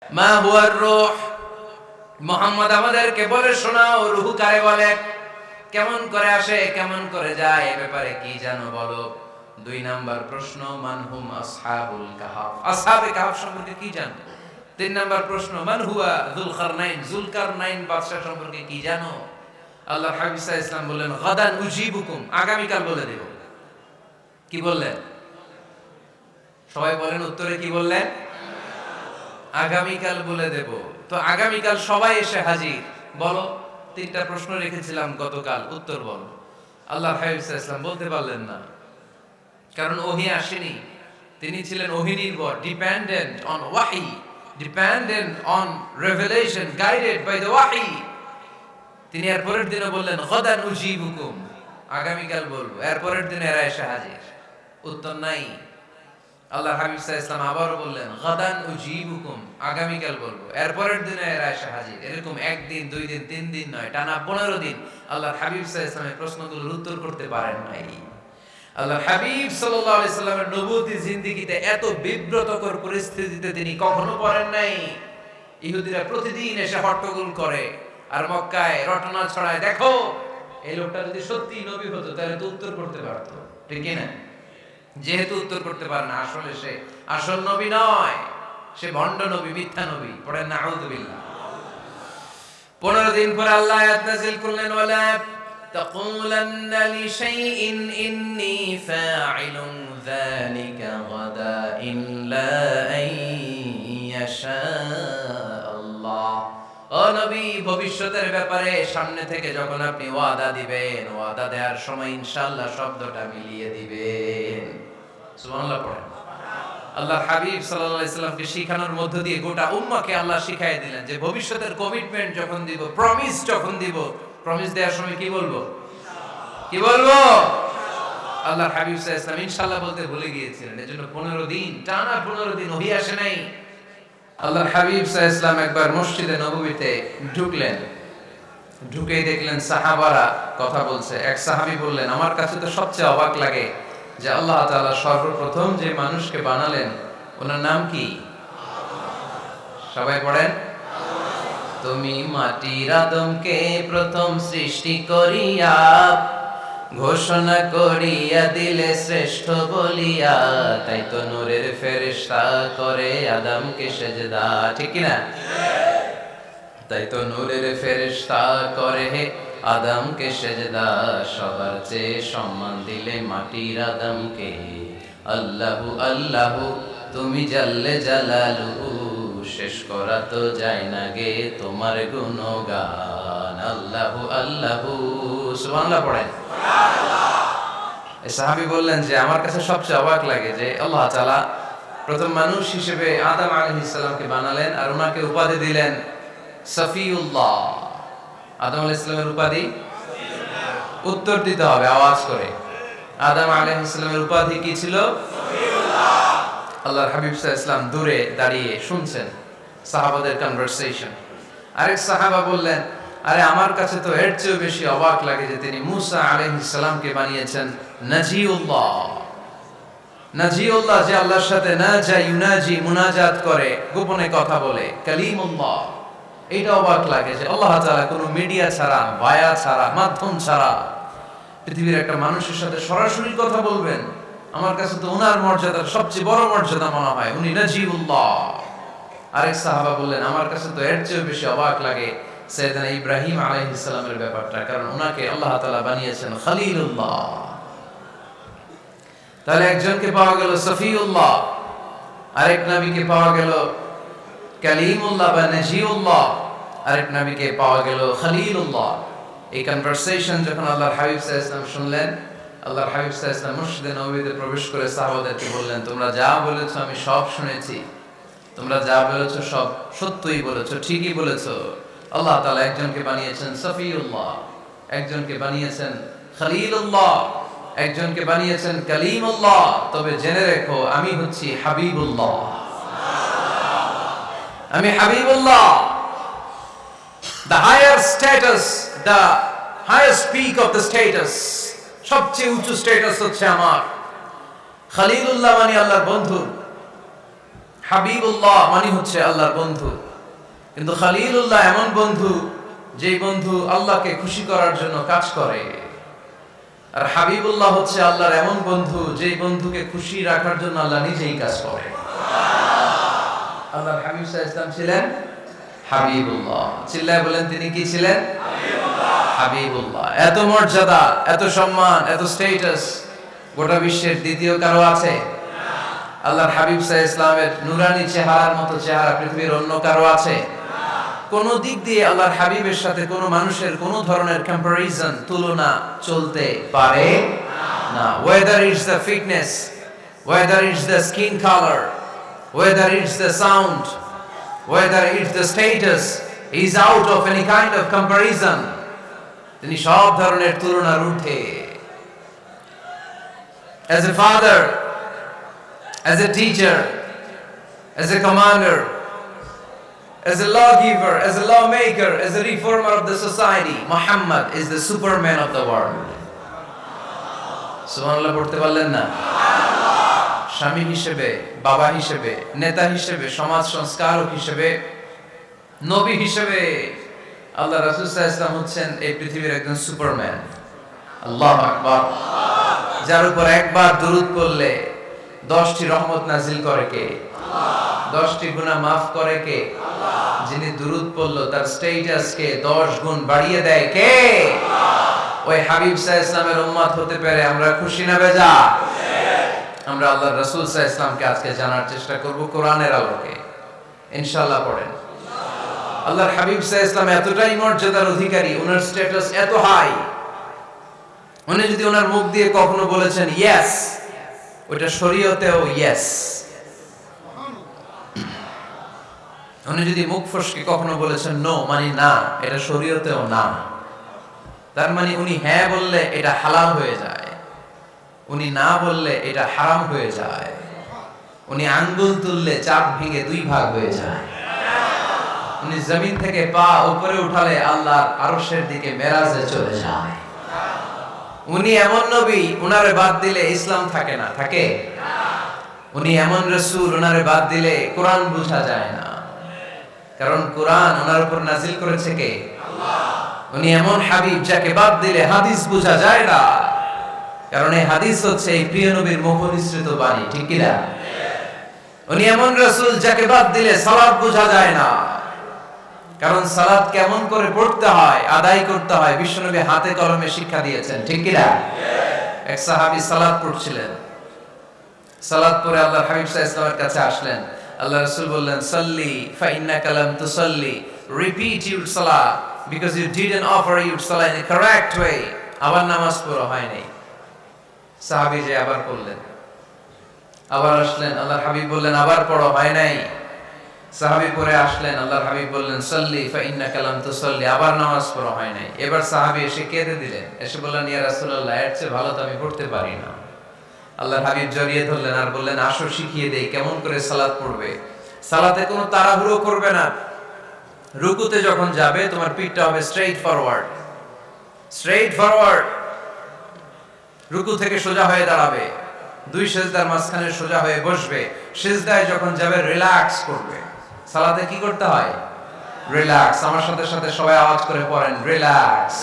মা হুয়ার রূহ, মুহাম্মদ আমাদেরকে বলে শোনাও রূহ কারে বলে, কেমন করে আসে, কেমন করে যায়, এ ব্যাপারে কি জানো বলো। 2 নাম্বার প্রশ্ন, মানহুম আসহাবুল কাহাফ, আসহাবে কাহাফ সম্পর্কে কি জানো। 3 নাম্বার প্রশ্ন, মান হুয়া যুলকারনাইন, যুলকারনাইন বাদশা সম্পর্কে কি জানো। আল্লাহর হাবিব সাল্লাল্লাহু আলাইহি ওয়াসাল্লাম বললেন গাদান উজিবুকুম, আগামীকাল বলে দেব। কি বললেন? সবাই বলেন উত্তরে কি বললেন? আগামীকাল বলে দেব। তো আগামীকাল সবাই এসে হাজির। বলো, 3টা প্রশ্ন রেখেছিলাম গতকাল, উত্তর বলো। আল্লাহর হাবিব সাল্লাল্লাহু আলাইহি ওয়াসাল্লাম বলতে পারলেন না, কারণ ওহী আসেনি। তিনি ছিলেন ওহী নির্ভর, ডিপেন্ডেন্ট অন ওয়াহি, dependent on revelation, guided by the ওয়াহি। তিনি এর পরের দিনে বললেন গাদান উজিবুকুম, আগামীকাল বলবো। এর পরের দিনে এরা এসে হাজির, উত্তর নাই। আল্লাহর হাবিব সাল্লাল্লাহু আলাইহি ওয়াসাল্লাম আবারো বললেন গাদান উজিবুকুম, আগামীকাল বলবো। এর পরের দিনে এরা এসে হাজির। এরকম 1 দিন 2 দিন 3 দিন নয়, টানা 15 দিন আল্লাহর হাবিব সাল্লাল্লাহু আলাইহি ওয়াসাল্লামের প্রশ্নগুলোর উত্তর করতে পারেন নাই। আল্লাহর হাবিব সাল্লাল্লাহু আলাইহি সাল্লামের নবুয়তী জিন্দেগিতে এত বিব্রতকর পরিস্থিতিতে তিনি কখনো পড়েন নাই। ইহুদিরা প্রতিদিন এসে হট্টগোল করে আর মক্কায় রটনা ছড়ায়, দেখো এই লোকটা যদি সত্যি নবী হতো তাহলে তো উত্তর করতে পারতো, ঠিক কি না? যেহেতু উত্তর করতে পারে না, আসলে সে আসল নবী নয়, সে ভণ্ড নবী, মিথ্যা নবী। পড়েন নাউযুবিল্লাহ। 15 দিন পর আল্লাহ আয়াত নাযিল করলেন, ওয়ালা তাকুলান্না লিশাইইন ইন্নী ফাইলুন যালিকা গাদা ইল্লা আইয়াশা আল্লাহ। ও নবী, ভবিষ্যতের ব্যাপারে সামনে থেকে যখন আপনি ওয়াদা দিবেন, ওয়াদা দেওয়ার সময় ইনশাআল্লাহ শব্দটা মিলিয়ে দিবেন। সুবহানাল্লাহ পড়েন। আল্লাহর হাবিব সাল্লাল্লাহু আলাইহি সাল্লামকে শিখানোর মধ্য দিয়ে গোটা উম্মাহকে আল্লাহ শিখাই দিলেন যে ভবিষ্যতের কমিটমেন্ট যখন দিব, প্রমিস যখন দিব, প্রমিস দেওয়ার সময় কি বলবো? কি বলবো? আল্লাহর হাবিব সাল্লাল্লাহু আলাইহি সাল্লাম ইনশাআল্লাহ বলতে ভুলে গিয়েছিলেন। এজন্য 15 দিন, টানা 15 দিন ওহী আসে নাই। আল্লাহর হাবিব সাল্লাল্লাহু আলাইহি সাল্লাম একবার মসজিদে নববীতে ঢুকলেন, ঢুকেই দেখলেন সাহাবারা কথা বলছে। এক সাহাবী বললেন, আমার কাছে তো সবচেয়ে অবাক লাগে যে আল্লাহ তাআলা সর্বপ্রথম যে মানুষকে বানালেন ওনার নাম কি? সবাই পড়েন, তুমি মাটির আদমকে প্রথম সৃষ্টি করিয়া ঘোষণা করিয়া দিলে শ্রেষ্ঠ বলিয়া, তাই তো নূরের ফেরেশতা করে আদমকে সেজদা, ঠিক কি না? তাই তো নূরের ফেরেশতা করে আদমকে সেজদা, সবার চেয়ে সম্মান দিলে মাটির আদমকে। আল্লাহু আল্লাহু তুমি জাল্লে জালালুহু, শেষ করা তো যায় না গে তোমার গুণগান। আল্লাহু আল্লাহু, সুবহানাল্লাহ পড়েন। এই সাহাবী বললেন যে আমার কাছে সবচেয়ে অবাক লাগে যে আল্লাহ তাআলা প্রথম মানুষ হিসেবে আদম আলাইহিস সালামকে বানালেন আর ওনাকে উপাধি দিলেন সফিউল্লাহ। আদম আলাইহিস সালামের উপাধি উত্তর দিতে হবে আওয়াজ করে। আদম আলাইহিস সালামের উপাধি কি ছিল? সফিউল্লাহ। আল্লাহর হাবিব সাল্লাল্লাহু আলাইহি ওয়াসাল্লাম দূরে দাঁড়িয়ে শুনছেন সাহাবাদের কনভারসেশন। আরেক সাহাবা বললেন, আরে আমার কাছে তো এর চেয়েও বেশি অবাক লাগে যে তিনি মুসা আলাইহিস সালামকে বানিয়েছেন নাজিউল্লাহ। নাজিউল্লাহ, যে আল্লাহর সাথে নাজা ইউনাজি, মুনাজাত করে, গোপনে কথা বলে, কালিমুল্লাহ। এইটা অবাক লাগে যে আল্লাহ তাআলা কোনো মিডিয়া ছাড়া, ভায়া ছাড়া, মাধ্যম ছাড়া পৃথিবীর একটা মানুষের সাথে সরাসরি কথা বলবেন। আমার কাছে তো ওনার মর্যাদার সবচেয়ে বড় মর্যাদা মনে হয়, উনি নাজিউল্লাহ। আরেক সাহাবা বললেন, আমার কাছে তো এর চেয়েও বেশি অবাক লাগে সাইয়েদনা ইব্রাহিম আলাইহিস সালামের ব্যাপারটা, কারণ ওনাকে আল্লাহ তাআলা বানিয়েছেন খলিলুল্লাহ। তাহলে একজনকে পাওয়া গেল সফিউল্লাহ, আরেক নবীকে পাওয়া গেল কালিমুল্লাহ বা নাজিউল্লাহ, আরেক নবীকে পাওয়া গেল খলিলুল্লাহ। এই কনভারসেশন যখন আল্লাহর হাবিব সাল্লাল্লাহু আলাইহি ওয়াসাল্লাম শুনলেন, আল্লাহর হাবিব সাল্লাল্লাহু আলাইহি ওয়াসাল্লাম মসজিদে নববীতে প্রবেশ করে সাহাবাদেরকে বললেন, তোমরা যা বলেছো আমি সব শুনেছি, তোমরা যা বলেছো সব সত্যই বলেছো, ঠিকই বলেছো। আল্লাহ তাআলা একজনকে বানিয়েছেন সফিউল্লাহ, একজনকে বানিয়েছেন খলিলুল্লাহ, একজনকে বানিয়েছেন কালিমুল্লাহ। তবে জেনে রেখো আমি হচ্ছি হাবিবুল্লাহ, আমি Habibullah. The higher status, the highest peak of the status, সবচেয়ে উঁচু স্ট্যাটাস হচ্ছে আমার। খলিলুল্লাহ মানে আল্লাহর বন্ধু, হাবিবুল্লাহ মানে হচ্ছে আল্লাহর বন্ধু, কিন্তু খলিলুল্লাহ এমন বন্ধু যেই বন্ধু আল্লাহকে খুশি করার জন্য কাজ করে। আর হাবিবুল্লাহ হচ্ছে আল্লাহর এমন বন্ধু যেই বন্ধুকে খুশি রাখার জন্য আল্লাহ নিজেই কাজ করে। আল্লাহর হাবিব সাল্লাল্লাহু আলাইহি ওয়াসাল্লাম ছিলেন হাবিবুল্লাহ। চিল্লায় বলেন তিনি কি ছিলেন? হাবিবুল্লাহ। এত মর্যাদা, এত সম্মান, এত স্ট্যাটাস গোটা বিশ্বের দ্বিতীয় কারো আছে? আল্লাহর হাবিব সাল্লাল্লাহু আলাইহি ওয়াসাল্লামের নুরানি চেহারার মতো চেহারা পৃথিবীর অন্য কারো আছে? কোন দিক দিয়ে আল্লাহর হাবিবের সাথে কোন মানুষের কোন ধরনের কম্পারিজন, তুলনা চলতে পারে না। whether it's the fitness, whether it's the skin color, whether it's the sound, whether it's the status, is out of any kind of comparison. তিনি সব ধরনের তুলনার ঊর্ধ্বে। as a father, as a teacher, as a commander, as a lawgiver, as a lawmaker, as a reformer of the society, Muhammad is the superman of the world. সুবহানাল্লাহ পড়তে পারলেন না? স্বামী হিসেবে, বাবা হিসেবে, নেতা হিসেবে, সমাজ সংস্কারক হিসেবে, নবী হিসেবে আল্লাহ রাসূল সাল্লাল্লাহু আলাইহি ওয়াসাল্লাম হচ্ছেন এই পৃথিবীর একজন সুপারম্যান। আল্লাহু আকবার। যার উপর একবার দরুদ পড়লে 10টি রহমত নাজিল করে কে? আল্লাহ। 10টি গুনাহ maaf করে কে? আল্লাহ। যিনি দরুদ পড়লো তার স্ট্যাটাসকে 10 গুণ বাড়িয়ে দেয় কে? আল্লাহ। ওই হাবিব সাল্লাল্লাহু আলাইহি ওয়াসাল্লামের উম্মত হতে পেরে আমরা খুশি না বেজা? আমরা আল্লাহর রাসূল সাল্লাল্লাহু আলাইহি ওয়াসাল্লামকে আজকে জানার চেষ্টা করব কোরআনের আলোকে। ইনশাআল্লাহ পড়েন। আল্লাহর হাবিব সাল্লাল্লাহু আলাইহি ওয়াসাল্লাম এতটাই মর্যাদার অধিকারী, ওনার স্ট্যাটাস এত হাই, উনি যদি ওনার মুখ দিয়ে কখনো বলেছেন ইয়েস, ওটা শরীয়তেও ইয়েস। উনি যদি মুখ ফসকে কখনো বলেছেন নো, মানে না, এটা শরীয়তেও না। তার মানে উনি হ্যাঁ বললে এটা হালাল হয়ে যায়, উনি না বললে এটা হারাম হয়ে যায়। উনি আঙ্গুল তুললে চাপ ভেঙে 2 ভাগ হয়ে যায়। উনি জমিন থেকে পা উপরে উঠালে আল্লাহর আরশের দিকে মেরাজে চলে যায়। উনি এমন নবী, উনারে বাদ দিলে ইসলাম থাকে না, থাকে? উনি এমন রাসূল, উনারে বাদ দিলে কোরআন বোঝা যায় না, কারণ কোরআন ওনার উপর নাজিল করেছে কে? আল্লাহ। উনি এমন হাবিব যাকে বাদ দিলে হাদিস বোঝা যায় না, কারণ এই হাদিস হচ্ছে এই প্রিয় নবীর মুখ নিঃসৃত বাণী, ঠিক কি না? উনি এমন রাসূল যাকে বাদ দিলে সালাত বোঝা যায় না, কারণ সালাত কেমন করে পড়তে হয়, আদায় করতে হয় বিশ্বনবী হাতে কলমে শিক্ষা দিয়েছেন, ঠিক কি না? এক সাহাবী সালাত পড়ছিলেন, সালাত পড়ে আল্লাহর হাবিব সাল্লাল্লাহু আলাইহি ওয়াসাল্লামের কাছে আসলেন। আল্লাহ রাসূল বললেন সাল্লি ফা ইন্নাকা লাম তুসাল্লি, রিপিট ইউর সালাত because you didn't offer your সালাত ইন এ কারেক্ট ওয়ে। আবার নামাজ পড়া হয় নাই। সাহাবী যে আবার পড়লেন, আবার আসলেন, আল্লাহর হাবিব বললেন আবার পড়া হয় নাই। সাহাবী পরে আসলেন, আল্লাহর হাবিব বললেন সাল্লি ফা ইন্নাকা লাম তুসাল্লি, আবার নামাজ পড়া হয় নাই। এবার সাহাবী এসে কেঁদে দিলেন, এসে বললেন ইয়া রাসূলুল্লাহ, এর চেয়ে ভালো তো আমি পড়তে পারি না। আল্লাহর হাবিব জড়িয়ে ধরলেন আর বললেন আসো শিখিয়ে দেই কেমন করে সালাত পড়বে। সালাতে কোনো তাড়াহুড়ো করবে না। রুকুতে যখন যাবে তোমার পিঠটা হবে স্ট্রেইট ফরওয়ার্ড, স্ট্রেইট ফরওয়ার্ড। রুকু থেকে সোজা হয়ে দাঁড়াবে, 2 সিজদার মাঝখানে সোজা হয়ে বসবে। সিজদায় যখন যাবে রিল্যাক্স করবে। সালাতে কি করতে হয়? রিল্যাক্স। আমার সাথে সাথে সবাই আওয়াজ করে পড়েন রিল্যাক্স।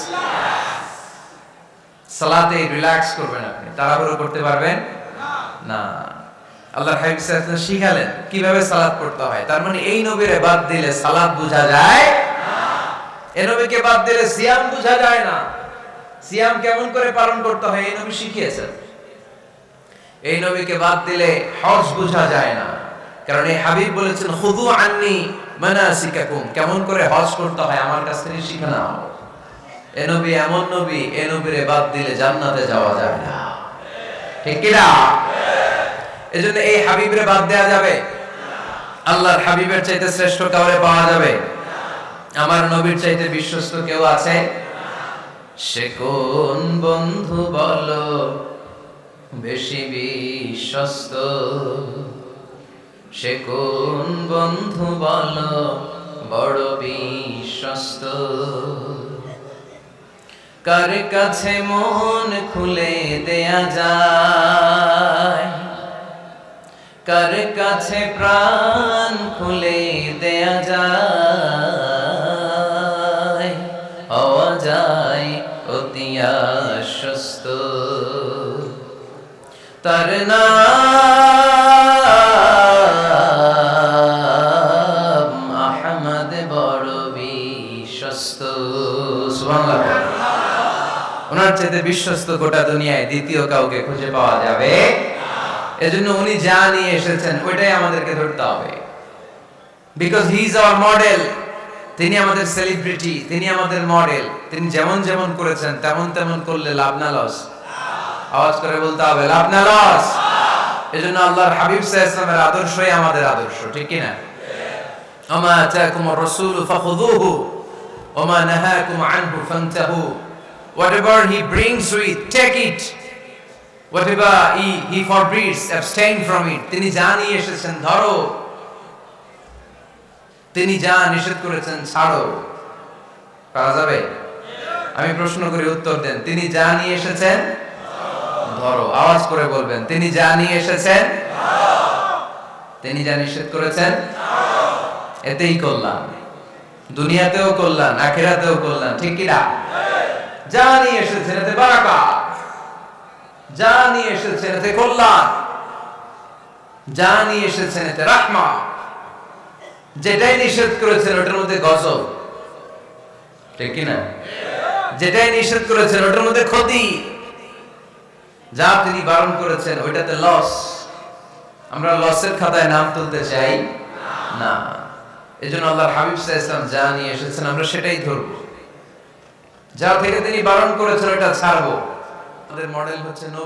সালাতে রিল্যাক্স করবেন, আপনি তাড়াহুড়ো করতে পারবেন না। আল্লাহর হাবিব সাল্লাল্লাহু আলাইহি ওয়াসাল্লাম শিখালেন কিভাবে সালাত পড়তে হয়। তার মানে এই নবীরে বাদ দিলে সালাত বোঝা যায় না, এই নবীকে বাদ দিলে সিয়াম বোঝা যায় না। সিয়াম কেমন করে পালন করতে হয় এই নবী শিখিয়েছেন। এই নবীকে বাদ দিলে হজ বোঝা যায় না, কারণ এই হাবিব বলেছেন খুযু আন্নী মানাসিকাকুম, কেমন করে হজ করতে হয় আমার কাছ থেকে শিখে নাও। এই নবী এমন নবী, এই নবীরে বাদ দিলে জান্নাতে যাওয়া যায় না, ঠিক কি না? এজন্য এই হাবিবরে বাদ দেয়া যাবে? আল্লাহর হাবিবের চাইতে শ্রেষ্ঠ কাউরে পাওয়া যাবে? আমার নবীর চাইতে বিশ্বস্ত কেউ আছে? সে কোন বন্ধু বলো বেশি বিশ্বস্ত, সে কোন বন্ধু বলো বড় বিশ্বস্ত, কার কাছে মন খুলে দেয়া যায়, কার কাছে প্রাণ খুলে দেয়া যায়, হওয়া যায় অতি আশ্বস্ত। তার নাম আহমদ বড় বিশ্বস্ত। সুবহানাল্লাহ। ওনার চাইতে বিশ্বস্ত গোটা দুনিয়ায় দ্বিতীয় কাউকে খুঁজে পাওয়া যাবে। এজন্য উনি যা নিয়ে এসেছেন ওইটাই আমাদেরকে ধরতে হবে, because he is our model. তিনি আমাদের সেলিব্রিটি, তিনি আমাদের মডেল। তিনি যেমন যেমন করেছেন তেমন তেমন করলে লাভ না লস? আওয়াজ করে বলতে হবে লাভ না লস? এজন্য আল্লাহর হাবিব সাল্লাল্লাহু আলাইহি ওয়াসাল্লামের আদর্শই আমাদের আদর্শ, ঠিক কি না? আমা আতাকুমুর রাসূলু ফাখুযুহু ওয়া মা নাহাকুম আনহু ফান্তাহু। Whatever he brings you, take it. Whatever he forbids, abstain from it. তিনি যা নিয়ে এসেছেন ধরো, তিনি যা নিষেধ করেছেন ছাড়ো। পারা যাবে? আমি প্রশ্ন করি, উত্তর দেন। তিনি যা নিয়ে এসেছেন ধরো। আওয়াজ করে বলবেন, তিনি যা নিয়ে এসেছেন ধরো, তিনি যা নিষেধ করেছেন ছাড়ো। এতেই কল্যাণ, দুনিয়াতেও কল্যাণ, আখিরাতেও কল্যাণ, ঠিক কি না? যা নিয়ে এসেছেন এতে বারাকাত, যা নিয়ে এসেছেন এতে কল্যাণ, যা নিয়ে এসেছেন এতে রাহমা। যেটাই নিষেধ করেছেন ওটার মধ্যে গজব, ঠিক কি না? যেটাই নিষেধ করেছেন ওটার মধ্যে ক্ষতি, যা তিনি বারণ করেছেন ওইটাতে লস। আমরা লসের খাতায় নাম তুলতে চাই না। এজন্য আল্লাহর হাবিব সাল্লাল্লাহু আলাইহি ওয়াসাল্লাম যা নিয়ে এসেছেন আমরা সেটাই ধরবো, যা থেকে তিনি বারণ করেছেন ওটা ছাড়বো। আমাদের মডেল হচ্ছে